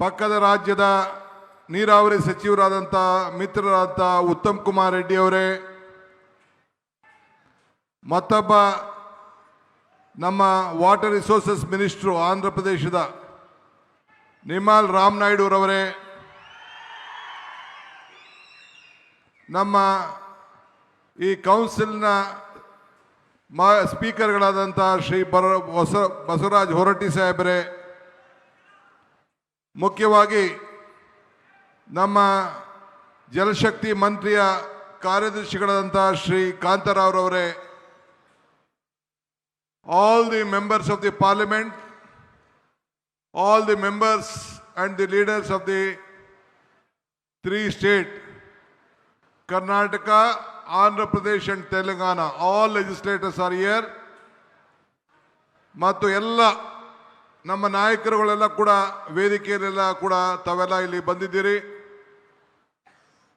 ಪಕ್ಕದ ರಾಜ್ಯದ ನೀರಾವರಿ ಸಚಿವರಾದಂಥ ಮಿತ್ರರಾದಂಥ ಉತ್ತಮ್ ಕುಮಾರ್ ರೆಡ್ಡಿ ಅವರೇ, ಮತ್ತೊಬ್ಬ ನಮ್ಮ ವಾಟರ್ ರಿಸೋರ್ಸಸ್ ಮಿನಿಸ್ಟ್ರು ಆಂಧ್ರ ಪ್ರದೇಶದ ನಿಮಾಲ್ ರಾಮನಾಯ್ಡುರವರೇ, ನಮ್ಮ ಈ ಕೌನ್ಸಿಲ್ನ ಸ್ಪೀಕರ್ಗಳಾದಂಥ ಶ್ರೀ ಬಸವರಾಜ್ ಹೊರಟ್ಟಿ ಸಾಹೇಬರೇ, ಮುಖ್ಯವಾಗಿ ನಮ್ಮ ಜಲಶಕ್ತಿ ಮಂತ್ರಿಯ ಕಾರ್ಯದರ್ಶಿಗಳಾದಂಥ Shri ಕಾಂತರಾವ್ರವರೇ, all the members of the parliament, all the members and the leaders of the three states, Karnataka, Andhra Pradesh and Telangana, all legislators are here. ಮತ್ತು ಎಲ್ಲ ನಮ್ಮ ನಾಯಕರುಗಳೆಲ್ಲ ಕೂಡ ವೇದಿಕೆಯಲ್ಲೆಲ್ಲ ಕೂಡ ತಾವೆಲ್ಲ ಇಲ್ಲಿ ಬಂದಿದ್ದೀರಿ.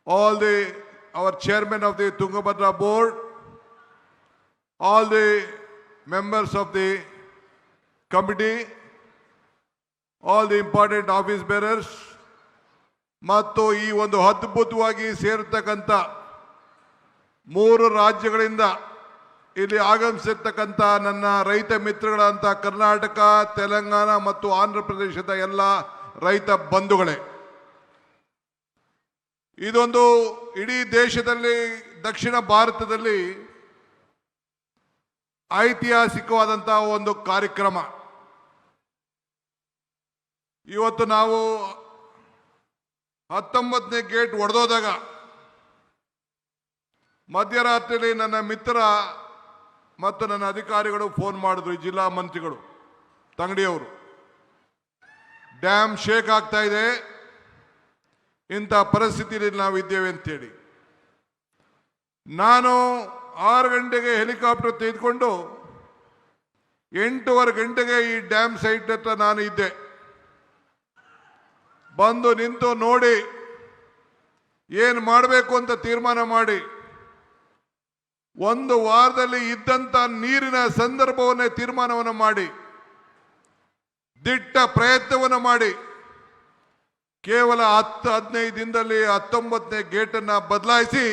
all the our chairman of the Tungabhadra board, all the members of the committee, all the important office bearers, ಮತ್ತು ಈ ಒಂದು ಅದ್ಭುತವಾಗಿ ಸೇರತಕ್ಕಂಥ 3 ರಾಜ್ಯಗಳಿಂದ ಇಲ್ಲಿ ಆಗಮಿಸಿರ್ತಕ್ಕಂಥ ನನ್ನ ರೈತ ಮಿತ್ರಗಳಂತ ಕರ್ನಾಟಕ, ತೆಲಂಗಾಣ ಮತ್ತು ಆಂಧ್ರ ಪ್ರದೇಶದ ಎಲ್ಲ ರೈತ ಬಂಧುಗಳೇ, ಇದೊಂದು ಇಡೀ ದೇಶದಲ್ಲಿ, ದಕ್ಷಿಣ ಭಾರತದಲ್ಲಿ ಐತಿಹಾಸಿಕವಾದಂತಹ ಒಂದು ಕಾರ್ಯಕ್ರಮ. ಇವತ್ತು ನಾವು 19ನೇ ಗೇಟ್ ಒಡೆದೋದಾಗ ಮಧ್ಯರಾತ್ರಿಯಲ್ಲಿ ನನ್ನ ಮಿತ್ರ ಮತ್ತು ನನ್ನ ಅಧಿಕಾರಿಗಳು ಫೋನ್ ಮಾಡಿದ್ರು, ಜಿಲ್ಲಾ ಮಂತ್ರಿಗಳು ತಂಗಡಿಯವರು, ಡ್ಯಾಮ್ ಶೇಕ್ ಆಗ್ತಾ ಇದೆ, ಇಂಥ ಪರಿಸ್ಥಿತಿಯಲ್ಲಿ ನಾವಿದ್ದೇವೆ ಅಂತೇಳಿ. ನಾನು 6 ಗಂಟೆಗೆ ಹೆಲಿಕಾಪ್ಟರ್ ತೆಗೆದುಕೊಂಡು 8:15 ಗಂಟೆಗೆ ಈ ಡ್ಯಾಮ್ ಸೈಟ್ ಹತ್ರ ನಾನು ಇದ್ದೆ. ಬಂದು ನಿಂತು ನೋಡಿ ಏನು ಮಾಡಬೇಕು ಅಂತ ತೀರ್ಮಾನ ಮಾಡಿ 1 ವಾರದಲ್ಲಿ ಇದ್ದಂಥ ನೀರಿನ ಸಂದರ್ಭವನ್ನೇ ತೀರ್ಮಾನವನ್ನು ಮಾಡಿ ದಿಟ್ಟ ಪ್ರಯತ್ನವನ್ನು ಮಾಡಿ ಕೇವಲ 10-15 ದಿನದಲ್ಲಿ 19ನೇ ಗೇಟನ್ನು ಬದಲಾಯಿಸಿ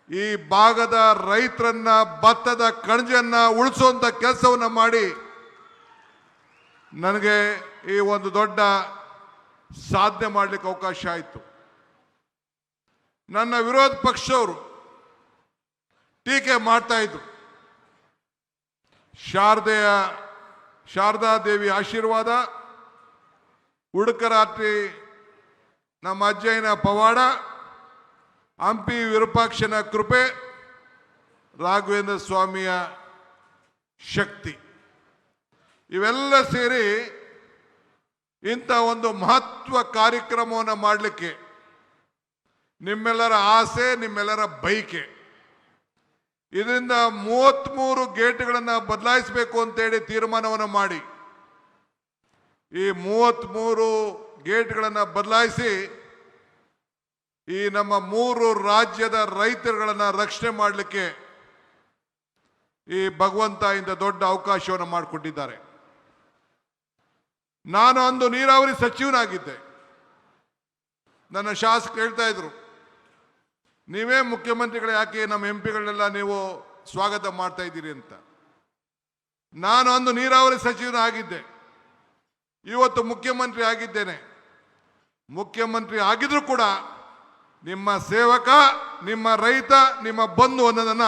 ಈ ಭಾಗದ ರೈತರನ್ನ, ಭತ್ತದ ಕಣಜನ್ನ ಉಳಿಸುವಂತ ಕೆಲಸವನ್ನು ಮಾಡಿ ನನಗೆ ಈ ಒಂದು ದೊಡ್ಡ ಸಾಧನೆ ಮಾಡಲಿಕ್ಕೆ ಅವಕಾಶ ಆಯಿತು. ನನ್ನ ವಿರೋಧ ಪಕ್ಷದವರು ಟೀಕೆ ಮಾಡ್ತಾ ಇದ್ರು. ಶಾರದಾ ದೇವಿ ಆಶೀರ್ವಾದ, ಉಡುಕರಾತ್ರಿ ನಮ್ಮ ಅಜ್ಜಯ್ಯನ ಪವಾಡ, ಹಂಪಿ ವಿರೂಪಾಕ್ಷನ ಕೃಪೆ, ರಾಘವೇಂದ್ರ ಸ್ವಾಮಿಯ ಶಕ್ತಿ, ಇವೆಲ್ಲ ಸೇರಿ ಇಂಥ ಒಂದು ಮಹತ್ವ ಕಾರ್ಯಕ್ರಮವನ್ನು ಮಾಡಲಿಕ್ಕೆ ನಿಮ್ಮೆಲ್ಲರ ಆಸೆ, ನಿಮ್ಮೆಲ್ಲರ ಬಯಕೆ. ಇದರಿಂದ 33 ಗೇಟ್ಗಳನ್ನು ಬದಲಾಯಿಸಬೇಕು ಅಂತೇಳಿ ತೀರ್ಮಾನವನ್ನು ಮಾಡಿ ಈ 33 ಗೇಟ್ಗಳನ್ನು ಬದಲಾಯಿಸಿ ಈ ನಮ್ಮ 3 ರಾಜ್ಯದ ರೈತರುಗಳನ್ನು ರಕ್ಷಣೆ ಮಾಡಲಿಕ್ಕೆ ಈ ಭಗವಂತ ಇಂಥ ದೊಡ್ಡ ಅವಕಾಶವನ್ನು ಮಾಡಿಕೊಟ್ಟಿದ್ದಾರೆ. ನಾನು ಅಂದು ನೀರಾವರಿ ಸಚಿವನಾಗಿದ್ದೆ. ನನ್ನ ಶಾಸಕರು ಹೇಳ್ತಾ ಇದ್ರು, ನೀವೇ ಮುಖ್ಯಮಂತ್ರಿಗಳು, ಯಾಕೆ ನಮ್ಮ ಎಂಪಿಗಳನ್ನೆಲ್ಲ ನೀವು ಸ್ವಾಗತ ಮಾಡ್ತಾ ಇದ್ದೀರಿ ಅಂತ. ನಾನು ಅಂದು ನೀರಾವರಿ ಸಚಿವನಾಗಿದ್ದೆ, ಇವತ್ತು ಮುಖ್ಯಮಂತ್ರಿ ಆಗಿದ್ದೇನೆ. ಮುಖ್ಯಮಂತ್ರಿ ಆಗಿದ್ರು ಕೂಡ ನಿಮ್ಮ ಸೇವಕ, ನಿಮ್ಮ ರೈತ, ನಿಮ್ಮ ಬಂಧು ಅನ್ನೋದನ್ನ,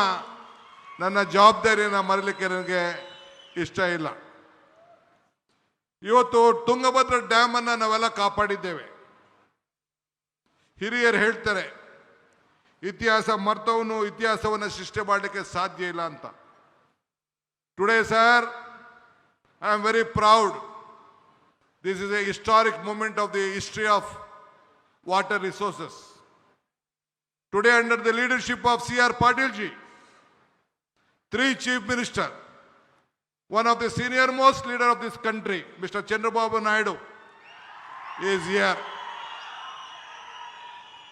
ನನ್ನ ಜವಾಬ್ದಾರಿಯನ್ನು ಮರೀಲಿಕ್ಕೆ ನನಗೆ ಇಷ್ಟ ಇಲ್ಲ. ಇವತ್ತು ತುಂಗಭದ್ರಾ ಡ್ಯಾಮ್ ಅನ್ನ ನಾವೆಲ್ಲ ಕಾಪಾಡಿದ್ದೇವೆ. ಹಿರಿಯರು ಹೇಳ್ತಾರೆ, ಇತಿಹಾಸ ಮರ್ತವನು ಇತಿಹಾಸವನ್ನು ಸೃಷ್ಟಿ ಮಾಡಲಿಕ್ಕೆ ಸಾಧ್ಯ ಇಲ್ಲ ಅಂತ. Today sir, I am very proud. This is a historic moment of the history of water resources. Today, under the leadership of C.R. Patil ji, 3 chief ministers, one of the senior most leader of this country, Mr. Chandrababu Naidu, is here.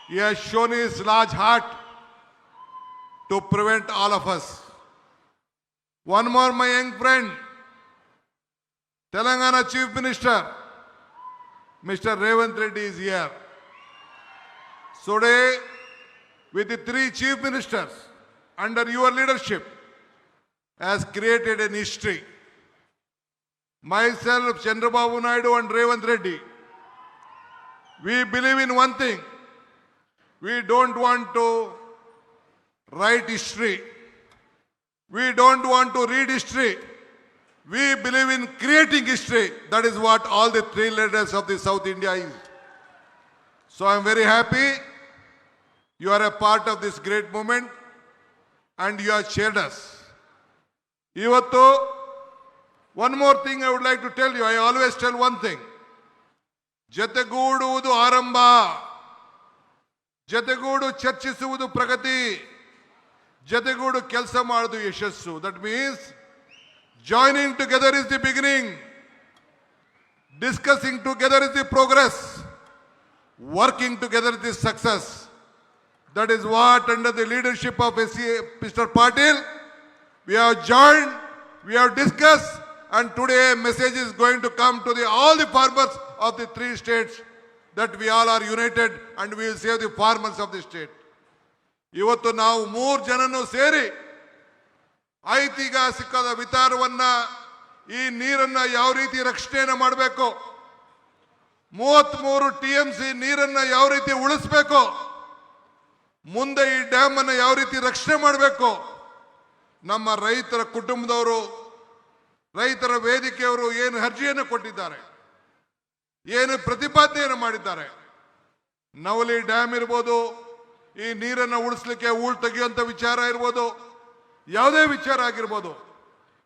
He has shown his large heart to prevent all of us. One more, my young friend, Telangana Chief Minister, Mr. Revant Reddy is here. Today, with the three chief ministers under your leadership, has created an history. Myself, Chandrababu Naidu and Revant Reddy, we believe in one thing. We don't want to write history. We don't want to read history. We believe in creating history. That is what all the three leaders of the South India is. So I am very happy you are a part of this great movement and you have cheered us. Ivattu, one more thing I would like to tell you. I always tell one thing. ಜತೆಗೂಡುವುದು ಆರಂಭ, ಜತೆಗೂಡು ಚರ್ಚಿಸುವುದು ಪ್ರಗತಿ, ಜತೆಗೂಡು ಕೆಲಸ ಮಾಡುವುದು ಯಶಸ್ಸು. That means joining together is the beginning, discussing together is the progress, working together is the success. That is what under the leadership of Mr. Patil, we have joined, we have discussed, and today a message is going to come to all the farmers of the three states that we all are united and we will save the farmers of the state. ಇವತ್ತು ನಾವು ಮೂರು ಜನನು ಸೇರಿ ಐತಿಹಾಸಿಕದ ವಿಚಾರವನ್ನ ಈ ನೀರನ್ನ ಯಾವ ರೀತಿ ರಕ್ಷಣೆಯನ್ನು ಮಾಡಬೇಕು, 33 TMC ನೀರನ್ನ ಯಾವ ರೀತಿ ಉಳಿಸಬೇಕು, ಮುಂದೆ ಈ ಡ್ಯಾಮ್ ಅನ್ನು ಯಾವ ರೀತಿ ರಕ್ಷಣೆ ಮಾಡಬೇಕು, ನಮ್ಮ ರೈತರ ಕುಟುಂಬದವರು ರೈತರ ವೇದಿಕೆಯವರು ಏನು ಅರ್ಜಿಯನ್ನು ಕೊಟ್ಟಿದ್ದಾರೆ, ಏನು ಪ್ರತಿಪಾದನೆಯನ್ನು ಮಾಡಿದ್ದಾರೆ. ನವಲಿ ಡ್ಯಾಮ್ ಇರ್ಬೋದು, ಈ ನೀರನ್ನು ಉಳಿಸಲಿಕ್ಕೆ ಹೂಳು ತೆಗೆಯುವಂಥ ವಿಚಾರ ಇರ್ಬೋದು, ಯಾವುದೇ ವಿಚಾರ ಆಗಿರ್ಬೋದು,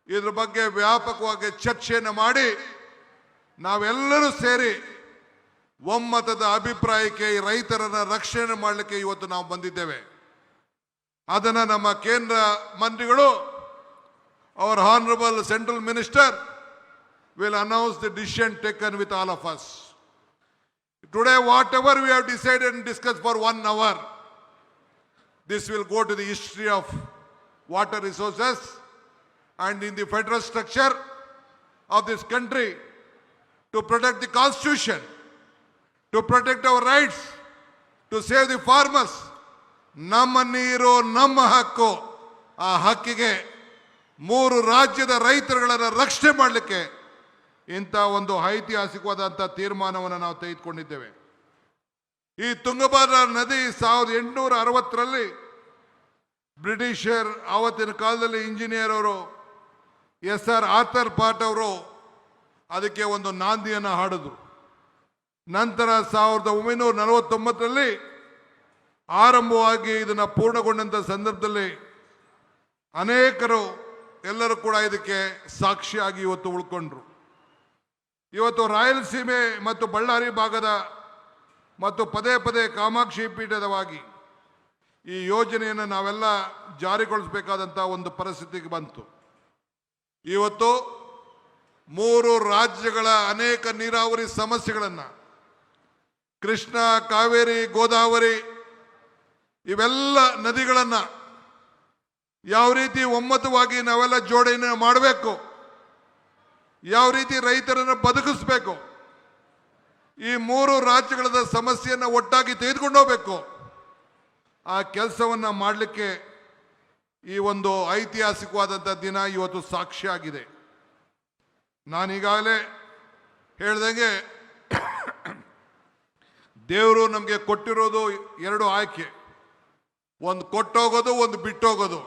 ಇದ್ರ ಬಗ್ಗೆ ವ್ಯಾಪಕವಾಗಿ ಚರ್ಚೆಯನ್ನು ಮಾಡಿ ನಾವೆಲ್ಲರೂ ಸೇರಿ ಒಮ್ಮತದ ಅಭಿಪ್ರಾಯಕ್ಕೆ ಈ ರೈತರನ್ನ ರಕ್ಷಣೆ ಮಾಡಲಿಕ್ಕೆ ಇವತ್ತು ನಾವು ಬಂದಿದ್ದೇವೆ. ಅದನ್ನು ನಮ್ಮ ಕೇಂದ್ರ ಮಂತ್ರಿಗಳು, our honorable central minister will announce the decision taken with all of us. Today, whatever we have decided and discussed for 1 hour, this will go to the history of water resources and in the federal structure of this country to protect the constitution, to protect our rights, to save the farmers. ನಮ್ಮ ನೀರು ನಮ್ಮ ಹಕ್ಕು. ಆ ಹಕ್ಕಿಗೆ 3 ರಾಜ್ಯದ ರೈತರುಗಳನ್ನು ರಕ್ಷಣೆ ಮಾಡಲಿಕ್ಕೆ ಇಂಥ ಒಂದು ಐತಿಹಾಸಿಕವಾದಂಥ ತೀರ್ಮಾನವನ್ನು ನಾವು ತೆಗೆದುಕೊಂಡಿದ್ದೇವೆ. ಈ ತುಂಗಭದ್ರಾ ನದಿ 1860ರಲ್ಲಿ ಬ್ರಿಟಿಷರ್ ಆವತ್ತಿನ ಕಾಲದಲ್ಲಿ ಇಂಜಿನಿಯರ್ ಅವರು SR ಆರ್ಥರ್ ಪಾಟ್ ಅವರು ಅದಕ್ಕೆ ಒಂದು ನಾಂದಿಯನ್ನು ಹಾಡಿದ್ರು. ನಂತರ 1949ರಲ್ಲಿ ಆರಂಭವಾಗಿ ಇದನ್ನು ಪೂರ್ಣಗೊಂಡಂಥ ಸಂದರ್ಭದಲ್ಲಿ ಅನೇಕರು ಎಲ್ಲರೂ ಕೂಡ ಇದಕ್ಕೆ ಸಾಕ್ಷಿಯಾಗಿ ಇವತ್ತು ಉಳ್ಕೊಂಡ್ರು. ಇವತ್ತು ರಾಯಲಸೀಮೆ ಮತ್ತು ಬಳ್ಳಾರಿ ಭಾಗದ ಮತ್ತು ಪದೇ ಪದೇ ಕಾಮಾಕ್ಷಿ ಪೀಠದವಾಗಿ ಈ ಯೋಜನೆಯನ್ನು ನಾವೆಲ್ಲ ಜಾರಿಗೊಳಿಸಬೇಕಾದಂಥ ಒಂದು ಪರಿಸ್ಥಿತಿಗೆ ಬಂತು. ಇವತ್ತು 3 ರಾಜ್ಯಗಳ ಅನೇಕ ನೀರಾವರಿ ಸಮಸ್ಯೆಗಳನ್ನು ಕೃಷ್ಣ, ಕಾವೇರಿ, ಗೋದಾವರಿ ಇವೆಲ್ಲ ನದಿಗಳನ್ನು ಯಾವ ರೀತಿ ಒಮ್ಮತವಾಗಿ ನಾವೆಲ್ಲ ಜೋಡಣೆ ಮಾಡಬೇಕು, ಯಾವ ರೀತಿ ರೈತರನ್ನು ಬದುಕಿಸಬೇಕು, ಈ 3 ರಾಜ್ಯಗಳ ಸಮಸ್ಯೆಯನ್ನು ಒಟ್ಟಾಗಿ ತೆಗೆದುಕೊಂಡು ಹೋಗಬೇಕು, ಆ ಕೆಲಸವನ್ನು ಮಾಡಲಿಕ್ಕೆ ಈ ಒಂದು ಐತಿಹಾಸಿಕವಾದಂಥ ದಿನ ಇವತ್ತು ಸಾಕ್ಷಿಯಾಗಿದೆ. ನಾನೀಗಾಗಲೇ ಹೇಳ್ದಂಗೆ ದೇವರು ನಮಗೆ ಕೊಟ್ಟಿರೋದು 2 ಆಯ್ಕೆ, ಒಂದು ಕೊಟ್ಟೋಗೋದು, ಒಂದು ಬಿಟ್ಟೋಗೋದು.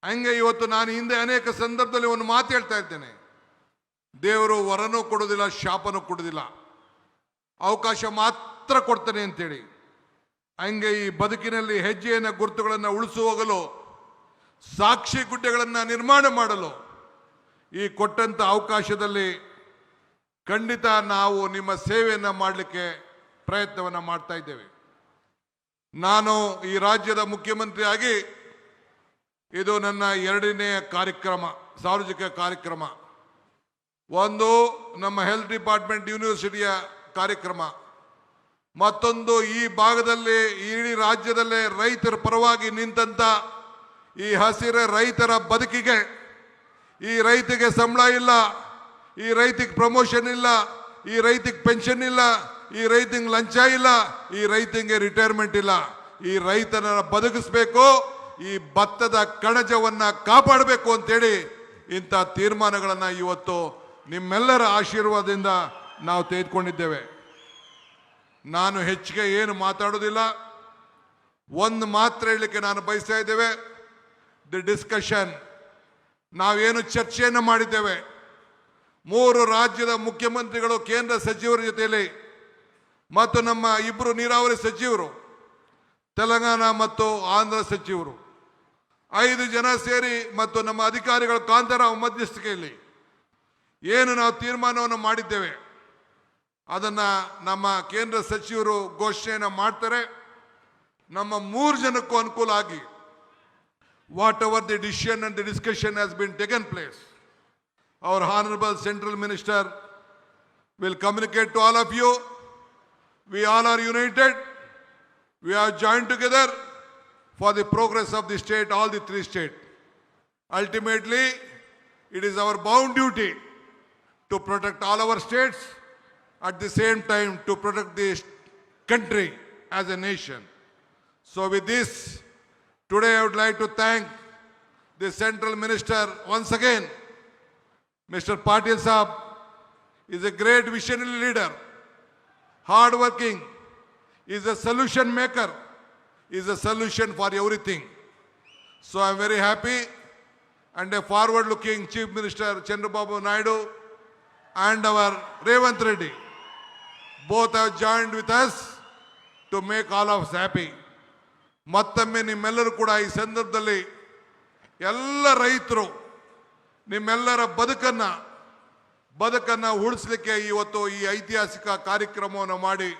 ಹಂಗೆ ಇವತ್ತು ನಾನು ಹಿಂದೆ ಅನೇಕ ಸಂದರ್ಭದಲ್ಲಿ ಒಂದು ಮಾತು ಹೇಳ್ತಾ ಇದ್ದೇನೆ, ದೇವರು ವರನೂ ಕೊಡೋದಿಲ್ಲ, ಶಾಪನೂ ಕೊಡೋದಿಲ್ಲ, ಅವಕಾಶ ಮಾತ್ರ ಕೊಡ್ತಾನೆ ಅಂತೇಳಿ. ಹಂಗೆ ಈ ಬದುಕಿನಲ್ಲಿ ಹೆಜ್ಜೆಯನ್ನು ಗುರುತುಗಳನ್ನು ಉಳಿಸು ಹೋಗಲು, ಸಾಕ್ಷಿ ಗುಡ್ಡೆಗಳನ್ನು ನಿರ್ಮಾಣ ಮಾಡಲು ಈ ಕೊಟ್ಟಂಥ ಅವಕಾಶದಲ್ಲಿ ಖಂಡಿತ ನಾವು ನಿಮ್ಮ ಸೇವೆಯನ್ನು ಮಾಡಲಿಕ್ಕೆ ಪ್ರಯತ್ನವನ್ನು ಮಾಡ್ತಾ ಇದ್ದೇವೆ. ನಾನು ಈ ರಾಜ್ಯದ ಮುಖ್ಯಮಂತ್ರಿಯಾಗಿ ಇದು ನನ್ನ 2ನೇ ಕಾರ್ಯಕ್ರಮ, ಸಾರ್ವಜನಿಕ ಕಾರ್ಯಕ್ರಮ. ಒಂದು ನಮ್ಮ ಹೆಲ್ತ್ ಡಿಪಾರ್ಟ್ಮೆಂಟ್ ಯೂನಿವರ್ಸಿಟಿಯ ಕಾರ್ಯಕ್ರಮ, ಮತ್ತೊಂದು ಈ ಭಾಗದಲ್ಲಿ ಇಡೀ ರಾಜ್ಯದಲ್ಲೇ ರೈತರ ಪರವಾಗಿ ನಿಂತಂತ ಈ ಹಸಿರು ರೈತರ ಬದುಕಿಗೆ, ಈ ರೈತಿಗೆ ಸಂಬಳ ಇಲ್ಲ, ಈ ರೈತಿಗೆ ಪ್ರಮೋಷನ್ ಇಲ್ಲ, ಈ ರೈತಿಗೆ ಪೆನ್ಷನ್ ಇಲ್ಲ, ಈ ರೈತಿಗೆ ಲಂಚ ಇಲ್ಲ, ಈ ರೈತಿಗೆ ರಿಟೈರ್ಮೆಂಟ್ ಇಲ್ಲ. ಈ ರೈತನ ಬದುಕಿಸ್ಬೇಕು, ಈ ಭತ್ತದ ಕಣಜವನ್ನ ಕಾಪಾಡಬೇಕು ಅಂತೇಳಿ ಇಂಥ ತೀರ್ಮಾನಗಳನ್ನು ಇವತ್ತು ನಿಮ್ಮೆಲ್ಲರ ಆಶೀರ್ವಾದದಿಂದ ನಾವು ತೆಗೆದುಕೊಂಡಿದ್ದೇವೆ. ನಾನು ಹೆಚ್ಚಿಗೆ ಏನು ಮಾತಾಡೋದಿಲ್ಲ. ಒಂದು ಮಾತ್ರ ಹೇಳಲಿಕ್ಕೆ ನಾನು ಬಯಸ್ತಾ ಇದ್ದೇವೆ. ದಿ ಡಿಸ್ಕಷನ್, ನಾವೇನು ಚರ್ಚೆಯನ್ನು ಮಾಡಿದ್ದೇವೆ, 3 ರಾಜ್ಯದ ಮುಖ್ಯಮಂತ್ರಿಗಳು, ಕೇಂದ್ರ ಸಚಿವರ ಜೊತೆಯಲ್ಲಿ ಮತ್ತು ನಮ್ಮ 2 ನೀರಾವರಿ ಸಚಿವರು, ತೆಲಂಗಾಣ ಮತ್ತು ಆಂಧ್ರ ಸಚಿವರು, 5 ಜನ ಸೇರಿ ಮತ್ತು ನಮ್ಮ ಅಧಿಕಾರಿಗಳ ಕಾಂತಾರಾವ್ ಮಧ್ಯಸ್ಥಿಕೆಯಲ್ಲಿ ಏನು ನಾವು ತೀರ್ಮಾನವನ್ನು ಮಾಡಿದ್ದೇವೆ ಅದನ್ನು ನಮ್ಮ ಕೇಂದ್ರ ಸಚಿವರು ಘೋಷಣೆಯನ್ನು ಮಾಡ್ತಾರೆ. ನಮ್ಮ 3 ಜನಕ್ಕೂ ಅನುಕೂಲ ಆಗಿ what ever the decision and the discussion has been taken place, our honorable central minister will communicate to all of you. We all are united. We are joined together for the progress of the state, all the 3 states. Ultimately, it is our bound duty to protect all our states, at the same time to protect the country as a nation. So with this, today I would like to thank the central minister once again. Mr. Patil Saab is a great visionary leader, hard working, is a solution maker, is a solution for everything. So I am very happy, and a forward looking Chief Minister Chandrababu Naidu and our Revanth Reddy both have joined with us to make all of us happy. ಮತ್ತೊಮ್ಮೆ ನಿಮ್ಮೆಲ್ಲರೂ ಕೂಡ ಈ ಸಂದರ್ಭದಲ್ಲಿ ಎಲ್ಲ ರೈತರು ನಿಮ್ಮೆಲ್ಲರ ಬದುಕನ್ನು ಉಳಿಸಲಿಕ್ಕೆ ಇವತ್ತು ಈ ಐತಿಹಾಸಿಕ ಕಾರ್ಯಕ್ರಮವನ್ನು ಮಾಡಿ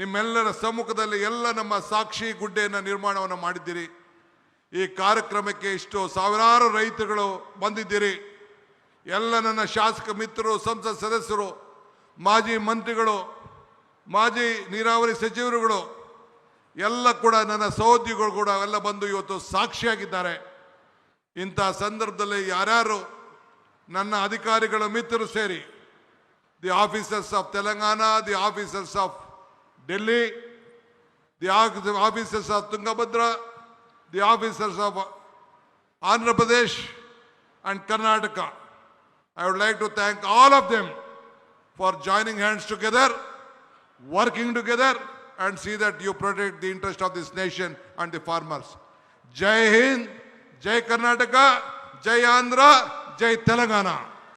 ನಿಮ್ಮೆಲ್ಲರ ಸಮ್ಮುಖದಲ್ಲಿ ಎಲ್ಲ ನಮ್ಮ ಸಾಕ್ಷಿ ಗುಡ್ಡೆಯನ್ನು ನಿರ್ಮಾಣವನ್ನು ಮಾಡಿದ್ದೀರಿ. ಈ ಕಾರ್ಯಕ್ರಮಕ್ಕೆ ಇಷ್ಟು ಸಾವಿರಾರು ರೈತರುಗಳು ಬಂದಿದ್ದೀರಿ. ಎಲ್ಲ ನನ್ನ ಶಾಸಕ ಮಿತ್ರರು, ಸಂಸತ್ ಸದಸ್ಯರು, ಮಾಜಿ ಮಂತ್ರಿಗಳು, ಮಾಜಿ ನೀರಾವರಿ ಸಚಿವರುಗಳು ಎಲ್ಲ ಕೂಡ ನನ್ನ ಸಹೋದ್ಯೋಗಿಗಳು ಕೂಡ ಎಲ್ಲ ಬಂದು ಇವತ್ತು ಸಾಕ್ಷಿಯಾಗಿದ್ದಾರೆ. ಇಂಥ ಸಂದರ್ಭದಲ್ಲಿ ಯಾರ್ಯಾರು ನನ್ನ ಅಧಿಕಾರಿಗಳ ಮಿತ್ರರು ಸೇರಿ, the officers of Telangana, the officers of Delhi, the officers of Tungabhadra, the officers of Andhra Pradesh and Karnataka, I would like to thank all of them for joining hands together, working together, and see that you protect the interest of this nation and the farmers. Jai Hind, Jai Karnataka, Jai Andhra, Jai Telangana.